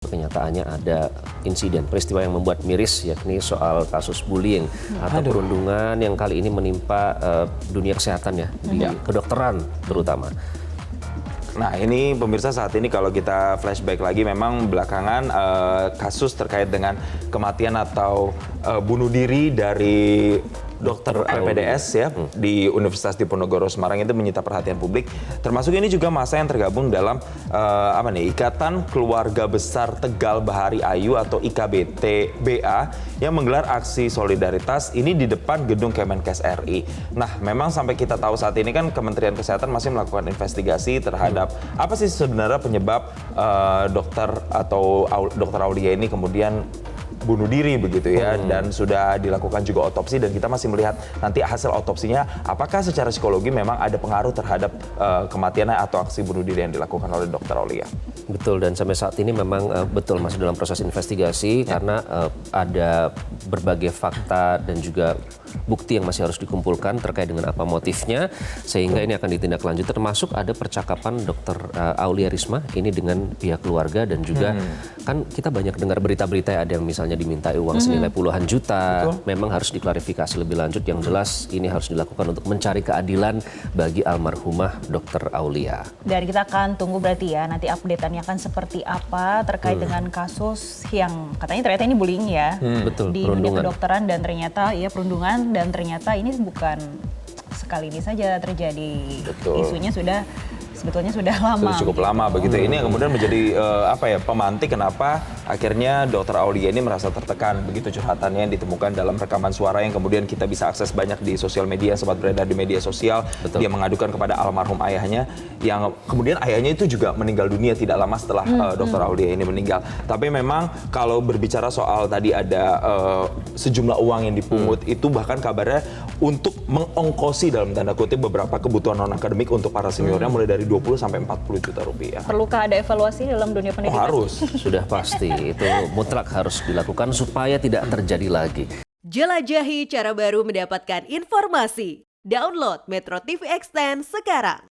Kenyataannya ada insiden peristiwa yang membuat miris, yakni soal kasus bullying atau perundungan yang kali ini menimpa dunia kesehatan ya, di kedokteran terutama. Nah ini pemirsa, saat ini kalau kita flashback lagi, memang belakangan kasus terkait dengan kematian atau bunuh diri dari dokter PPDS ya di Universitas Diponegoro Semarang itu menyita perhatian publik. Termasuk ini juga masa yang tergabung dalam Ikatan Keluarga Besar Tegal Bahari Ayu atau IKBTBA yang menggelar aksi solidaritas ini di depan gedung Kemenkes RI. Nah, memang sampai kita tahu saat ini kan Kementerian Kesehatan masih melakukan investigasi terhadap apa sih sebenarnya penyebab dokter Aulia ini kemudian bunuh diri begitu ya, dan sudah dilakukan juga otopsi, dan kita masih melihat nanti hasil otopsinya apakah secara psikologi memang ada pengaruh terhadap kematiannya atau aksi bunuh diri yang dilakukan oleh dokter Aulia. Betul, dan sampai saat ini memang betul masih dalam proses investigasi karena ada berbagai fakta dan juga bukti yang masih harus dikumpulkan terkait dengan apa motifnya, sehingga ini akan ditindaklanjuti, termasuk ada percakapan dokter Aulia Risma ini dengan pihak keluarga, dan juga kan kita banyak dengar berita-berita ya, ada yang misalnya dimintai uang senilai puluhan juta. Memang harus diklarifikasi lebih lanjut. Yang jelas ini harus dilakukan untuk mencari keadilan bagi almarhumah dokter Aulia. Dan kita akan tunggu berarti ya nanti update-annya akan seperti apa terkait dengan kasus yang katanya ternyata ini bullying ya. Betul, di dunia kedokteran, dan ternyata ya perundungan, dan ternyata ini bukan sekali ini saja terjadi. Isunya sebetulnya sudah lama. Sudah cukup lama begitu. Ini yang kemudian menjadi pemantik kenapa akhirnya dokter Aulia ini merasa tertekan begitu curhatannya yang ditemukan dalam rekaman suara yang kemudian kita bisa akses banyak di sosial media, sempat beredar di media sosial. Dia mengadukan kepada almarhum ayahnya, yang kemudian ayahnya itu juga meninggal dunia tidak lama setelah dokter Aulia ini meninggal. Tapi memang kalau berbicara soal tadi ada sejumlah uang yang dipungut, itu bahkan kabarnya untuk mengongkosi dalam tanda kutip beberapa kebutuhan non akademik untuk para seniornya mulai dari 20 sampai 40 juta rupiah. Perlukah ada evaluasi dalam dunia pendidikan? Harus. Sudah pasti, itu mutlak harus dilakukan supaya tidak terjadi lagi. Jelajahi cara baru mendapatkan informasi. Download Metro TV Extend sekarang.